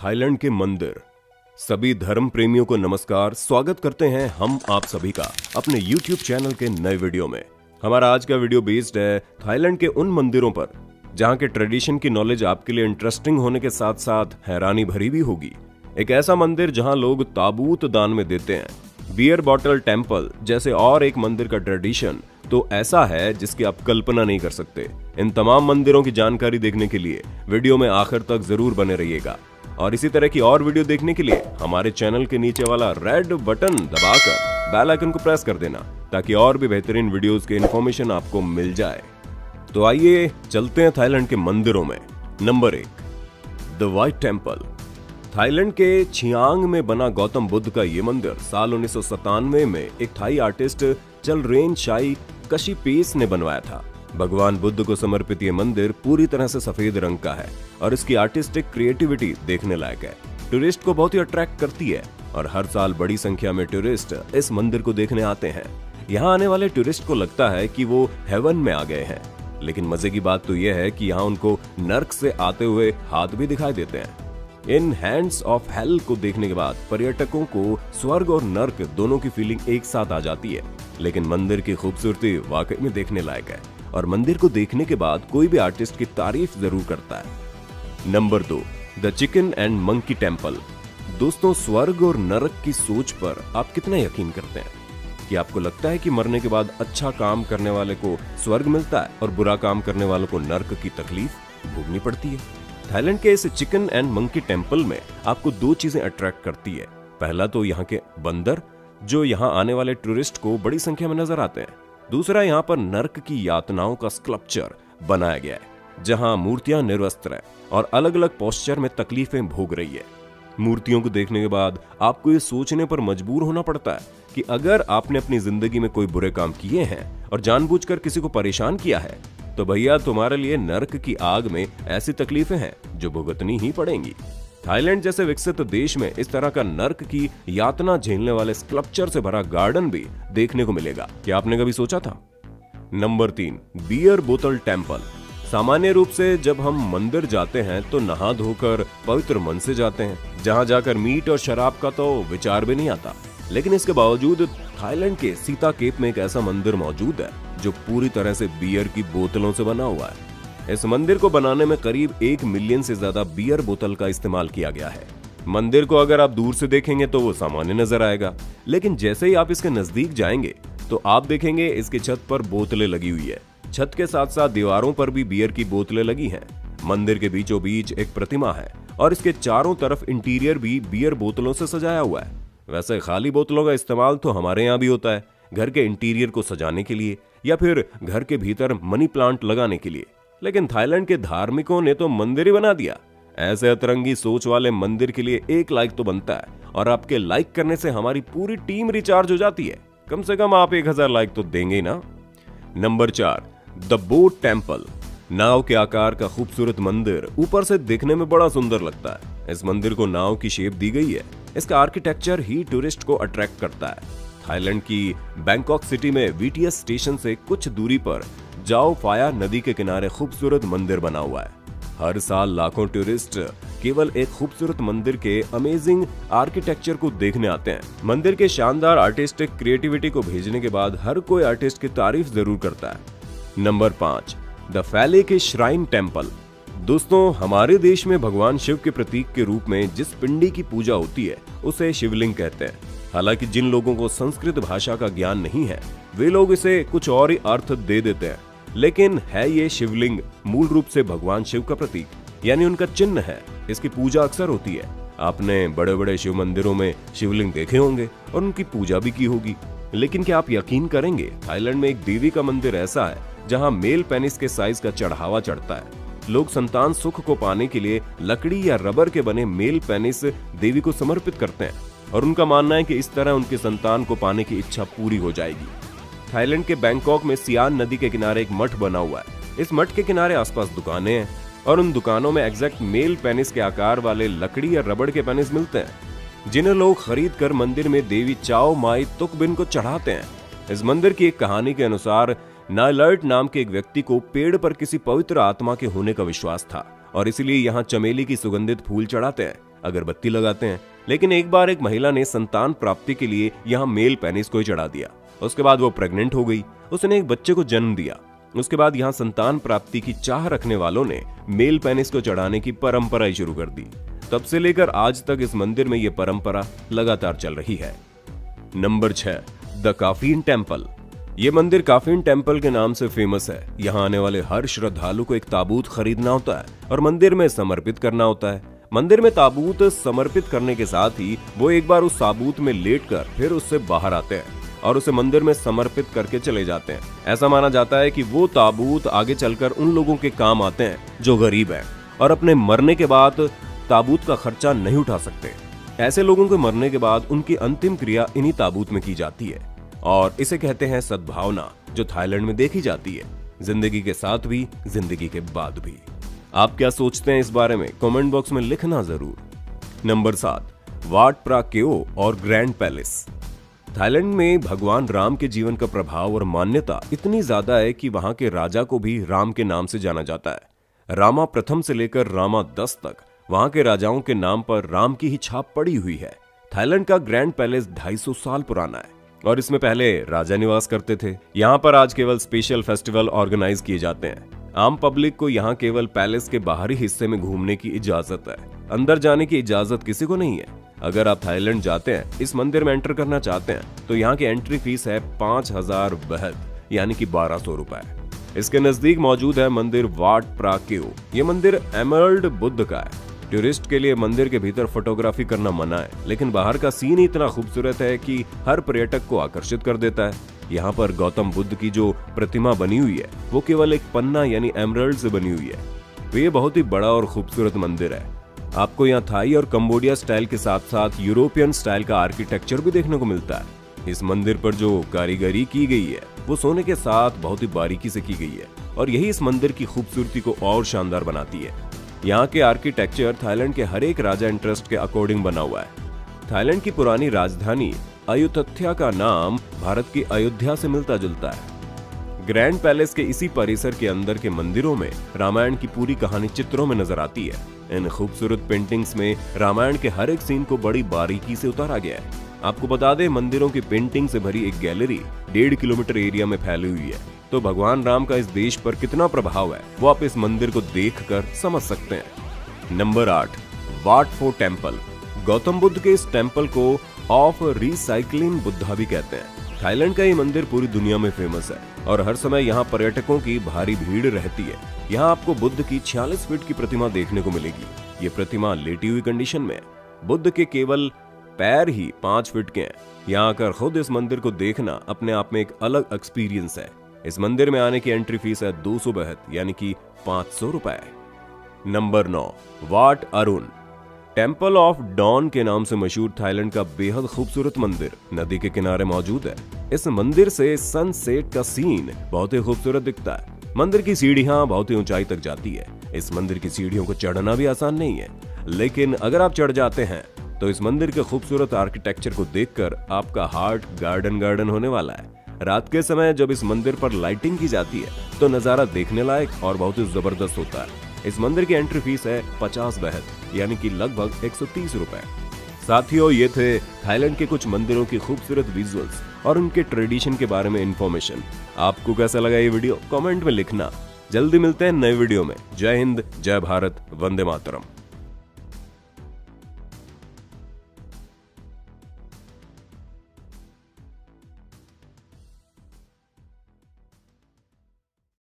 Thailand के मंदिर। सभी धर्म प्रेमियों को नमस्कार, स्वागत करते हैं हम आप सभी का अपने YouTube चैनल के नए वीडियो में। हमारा आज का वीडियो बेस्ड है थाईलैंड के उन मंदिरों पर जहां के ट्रेडिशन की नॉलेज आपके लिए इंटरेस्टिंग होने के साथ साथ हैरानी भरी भी होगी। एक ऐसा मंदिर जहां लोग ताबूत दान में देते हैं, बियर बॉटल टेम्पल जैसे और एक मंदिर का ट्रेडिशन तो ऐसा है जिसकी आप कल्पना नहीं कर सकते। इन तमाम मंदिरों की जानकारी देखने के लिए वीडियो में आखिर तक जरूर बने रहिएगा और इसी तरह की और वीडियो देखने के लिए हमारे चैनल के नीचे वाला रेड बटन दबाकर बेल आइकन को प्रेस कर देना ताकि और भी बेहतरीन वीडियोस के इन्फॉर्मेशन आपको मिल जाए। तो आइए चलते हैं थाईलैंड के मंदिरों में। Number 1, the white temple. Thailand के छियांग में बना गौतम बुद्ध का ये मंदिर साल 1997 में एक थाई आर्टिस्ट चलरेन शाई कशिपेस ने बनवाया था। भगवान बुद्ध को समर्पित ये मंदिर पूरी तरह से सफेद रंग का है और इसकी आर्टिस्टिक क्रिएटिविटी देखने लायक है। टूरिस्ट को बहुत ही अट्रैक्ट करती है और हर साल बड़ी संख्या में टूरिस्ट इस मंदिर को देखने आते हैं। यहाँ आने वाले टूरिस्ट को लगता है कि वो हेवन में आ गए हैं, लेकिन मजे की बात तो यह है कि यहाँ उनको नर्क से आते हुए हाथ भी दिखाई देते हैं। इन हैंड्स ऑफ हेल को देखने के बाद पर्यटकों को स्वर्ग और नर्क दोनों की फीलिंग एक साथ आ जाती है। लेकिन मंदिर की खूबसूरती वाकई में देखने लायक है और मंदिर को देखने के बाद कोई भी आर्टिस्ट की तारीफ जरूर करता है। Number 2, the chicken and monkey temple. दोस्तों, स्वर्ग और नरक की सोच पर आप कितना यकीन करते हैं? कि आपको लगता है कि मरने के बाद अच्छा काम करने वाले को स्वर्ग मिलता है और बुरा काम करने वालों को नर्क की तकलीफ भोगनी पड़ती है? थाईलैंड के इस चिकन एंड मंकी टेम्पल में आपको दो चीजें अट्रैक्ट करती है। पहला तो यहाँ के बंदर जो यहाँ आने वाले टूरिस्ट को बड़ी संख्या में नजर आते हैं। दूसरा, यहाँ पर नर्क की यातनाओं का स्कल्पचर बनाया गया है जहाँ मूर्तियां निर्वस्त्र है और अलग अलग पोस्चर में तकलीफें भोग रही है। मूर्तियों को देखने के बाद आपको ये सोचने पर मजबूर होना पड़ता है कि अगर आपने अपनी जिंदगी में कोई बुरे काम किए हैं और जानबूझकर किसी को परेशान किया है तो भैया तुम्हारे लिए नर्क की आग में ऐसी तकलीफें हैं जो भुगतनी ही पड़ेंगी। थाईलैंड जैसे विकसित देश में इस तरह का नर्क की यातना झेलने वाले स्कल्पचर से भरा गार्डन भी देखने को मिलेगा। क्या आपने कभी सोचा था? नंबर 3, बियर बोतल टेम्पल। सामान्य रूप से जब हम मंदिर जाते हैं तो नहा धोकर पवित्र मन से जाते हैं, जहां जाकर मीट और शराब का तो विचार भी नहीं आता। लेकिन इसके बावजूद थाईलैंड के सीता केप में एक ऐसा मंदिर मौजूद है जो पूरी तरह से बियर की बोतलों से बना हुआ है। इस मंदिर को बनाने में करीब 1 मिलियन से ज्यादा बियर बोतल का इस्तेमाल किया गया है। मंदिर को अगर आप दूर से देखेंगे तो वो सामान्य नजर आएगा, लेकिन जैसे ही आप इसके नजदीक जाएंगे तो आप देखेंगे इसकी छत पर बोतलें लगी हुई है। छत के साथ साथ दीवारों पर भी बियर की बोतलें लगी हैं। मंदिर के बीचों बीच एक प्रतिमा है और इसके चारों तरफ इंटीरियर भी बियर बोतलों से सजाया हुआ है। वैसे खाली बोतलों का इस्तेमाल तो हमारे यहाँ भी होता है, घर के इंटीरियर को सजाने के लिए या फिर घर के भीतर मनी प्लांट लगाने के लिए। लेकिन थाईलैंड के धार्मिकों ने तो मंदिर ही बना दिया। ऐसे अतरंगी सोच वाले मंदिर के लिए एक लाइक तो बनता है और आपके लाइक करने से हमारी पूरी टीम रिचार्ज हो जाती है। कम से कम आप 1000 लाइक तो देंगे ही ना। Number 4, the boat temple. नाव के आकार का खूबसूरत मंदिर ऊपर से देखने में बड़ा सुंदर लगता है। इस मंदिर को नाव की शेप दी गई है। इसका आर्किटेक्चर ही टूरिस्ट को अट्रैक्ट करता है। थाईलैंड की बैंकॉक सिटी में VTS स्टेशन से कुछ दूरी पर जाओ फाया नदी के किनारे खूबसूरत मंदिर बना हुआ है। हर साल लाखों टूरिस्ट केवल एक खूबसूरत मंदिर के अमेजिंग आर्किटेक्चर को देखने आते हैं। मंदिर के शानदार आर्टिस्टिक क्रिएटिविटी को भेजने के बाद हर कोई आर्टिस्ट की तारीफ जरूर करता है। नंबर 5, द फैले श्राइन टेम्पल। दोस्तों, हमारे देश में भगवान शिव के प्रतीक के रूप में जिस पिंडी की पूजा होती है उसे शिवलिंग कहते हैं। हालांकि जिन लोगों को संस्कृत भाषा का ज्ञान नहीं है वे लोग इसे कुछ और ही अर्थ दे देते हैं, लेकिन है ये शिवलिंग मूल रूप से भगवान शिव का प्रतीक यानी उनका चिन्ह है। इसकी पूजा अक्सर होती है। आपने बड़े बड़े शिव मंदिरों में शिवलिंग देखे होंगे और उनकी पूजा भी की होगी। लेकिन क्या आप यकीन करेंगे, थाईलैंड में एक देवी का मंदिर ऐसा है जहाँ मेल पेनिस के साइज का चढ़ावा चढ़ता है। लोग संतान सुख को पाने के लिए लकड़ी या रबर के बने मेल पेनिस देवी को समर्पित करते हैं और उनका मानना है कि इस तरह उनके संतान को पाने की इच्छा पूरी हो जाएगी। थाईलैंड के बैंकॉक में सियान नदी के किनारे एक मठ बना हुआ है। इस मठ के किनारे आसपास दुकानें हैं और उन दुकानों में एग्जैक्ट मेल पेनिस के आकार वाले लकड़ी या रबड़ के पेनिस मिलते हैं, जिन्हें लोग खरीद कर मंदिर में देवी चाओ माई तुकबिन को चढ़ाते हैं। इस मंदिर की एक कहानी के अनुसार नायलर्ट नाम के एक व्यक्ति को पेड़ पर किसी पवित्र आत्मा के होने का विश्वास था और इसलिए यहाँ चमेली की सुगंधित फूल चढ़ाते हैं। अगरबत्ती लगाते हैं। लेकिन एक बार एक महिला ने संतान प्राप्ति के लिए यहाँ मेल पेनिस को ही चढ़ा दिया। उसके बाद वो प्रेग्नेंट हो गई, उसने एक बच्चे को जन्म दिया। उसके बाद यहाँ संतान प्राप्ति की चाह रखने वालों ने मेल पेनिस को चढ़ाने की परंपरा ही शुरू कर दी। तब से लेकर आज तक इस मंदिर में ये परंपरा लगातार चल रही है। Number 6, the coffin temple. ये मंदिर काफीन टेम्पल के नाम से फेमस है। यहाँ आने वाले हर श्रद्धालु को एक ताबूत खरीदना होता है और मंदिर में समर्पित करना होता है। मंदिर में ताबूत समर्पित करने के साथ ही वो एक बार उस ताबूत में लेटकर फिर उससे बाहर आते हैं और उसे मंदिर में समर्पित करके चले जाते हैं। ऐसा माना जाता है कि वो ताबूत आगे चलकर उन लोगों के काम आते हैं जो गरीब हैं और अपने मरने के बाद ताबूत का खर्चा नहीं उठा सकते। ऐसे लोगों के मरने के बाद उनकी अंतिम क्रिया इन्हीं ताबूत में की जाती है और इसे कहते हैं सद्भावना, जो थाईलैंड में देखी जाती है, जिंदगी के साथ भी, जिंदगी के बाद भी। आप क्या सोचते हैं इस बारे में कमेंट बॉक्स में लिखना जरूर। नंबर 7, वाट प्रा केओ और ग्रैंड पैलेस। थाईलैंड में भगवान राम के जीवन का प्रभाव और मान्यता इतनी ज्यादा है कि वहां के राजा को भी राम के नाम से जाना जाता है। रामा प्रथम से लेकर रामा 10 तक वहां के राजाओं के नाम पर राम की ही छाप पड़ी हुई है। थाईलैंड का ग्रैंड पैलेस 250 साल पुराना है और इसमें पहले राजा निवास करते थे। यहाँ पर आज केवल स्पेशल फेस्टिवल ऑर्गेनाइज किए जाते हैं। आम पब्लिक को यहाँ केवल पैलेस के बाहरी हिस्से में घूमने की इजाजत है, अंदर जाने की इजाजत किसी को नहीं है। अगर आप थाईलैंड जाते हैं, इस मंदिर में एंटर करना चाहते हैं, तो यहाँ की एंट्री फीस है 5000 बहत, यानी कि 1200 रुपए। इसके नजदीक मौजूद है मंदिर वाट प्रा केओ। ये मंदिर एमरल्ड बुद्ध का है। टूरिस्ट के लिए मंदिर के भीतर फोटोग्राफी करना मना है, लेकिन बाहर का सीन ही इतना खूबसूरत है कि हर पर्यटक को आकर्षित कर देता है। यहाँ पर गौतम बुद्ध की जो प्रतिमा बनी हुई है वो केवल एक पन्ना यानी एमरल्ड से बनी हुई है। ये बहुत ही बड़ा और खूबसूरत मंदिर है। आपको यहाँ थाई और कंबोडिया स्टाइल के साथ साथ यूरोपियन स्टाइल का आर्किटेक्चर भी देखने को मिलता है। इस मंदिर पर जो कारीगरी की गई है वो सोने के साथ बहुत ही बारीकी से की गई है और यही इस मंदिर की खूबसूरती को और शानदार बनाती है। यहाँ के आर्किटेक्चर थाईलैंड के हर एक राजा इंटरेस्ट के अकॉर्डिंग बना हुआ है। थाईलैंड की पुरानी राजधानी अयुतथ्या का नाम भारत की अयोध्या से मिलता जुलता है। ग्रैंड पैलेस के इसी परिसर के अंदर के मंदिरों में रामायण की पूरी कहानी चित्रों में नजर आती है। इन खूबसूरत पेंटिंग्स में रामायण के हर एक सीन को बड़ी बारीकी से उतारा गया है। आपको बता दें, मंदिरों की पेंटिंग से भरी एक गैलरी 1.5 किलोमीटर एरिया में फैली हुई है। तो भगवान राम का इस देश पर कितना प्रभाव है वो आप इस मंदिर को देखकर समझ सकते हैं। नंबर 8, वाट फो टेम्पल। गौतम बुद्ध के इस टेम्पल को ऑफ रिसाइक्लिंग बुद्धा भी कहते हैं। थाईलैंड का ये मंदिर पूरी दुनिया में फेमस है और हर समय यहाँ पर्यटकों की भारी भीड़ रहती है। यहाँ आपको बुद्ध की 46 फीट की प्रतिमा देखने को मिलेगी। ये प्रतिमा लेटी हुई कंडीशन में है। बुद्ध के केवल पैर ही 5 फीट के हैं। यहाँ आकर खुद इस मंदिर को देखना अपने आप में एक अलग एक्सपीरियंस है। इस मंदिर में आने की एंट्री फीस है 200 बहत, यानी कि 500 रुपए। Number 9, Wat Arun. Temple of Dawn के नाम से मशहूर थाईलैंड का बेहद खूबसूरत मंदिर नदी के किनारे मौजूद है। इस मंदिर से सनसेट का सीन बहुत ही खूबसूरत दिखता है। मंदिर की सीढ़ियां बहुत ही ऊंचाई तक जाती है। इस मंदिर की सीढ़ियों को चढ़ना भी आसान नहीं है, लेकिन अगर आप चढ़ जाते हैं तो इस मंदिर के खूबसूरत आर्किटेक्चर को देखकर आपका हार्ट गार्डन होने वाला है। रात के समय जब इस मंदिर पर लाइटिंग की जाती है तो नजारा देखने लायक और बहुत ही जबरदस्त होता है। इस मंदिर की एंट्री फीस है 50 बहत, यानी कि लगभग 130 रुपए। साथियों, ये थे थाईलैंड के कुछ मंदिरों की खूबसूरत विजुअल्स और उनके ट्रेडिशन के बारे में इंफॉर्मेशन। आपको कैसा लगा ये वीडियो कमेंट में लिखना। जल्दी मिलते हैं नए वीडियो में। जय हिंद, जय भारत, वंदे मातरम।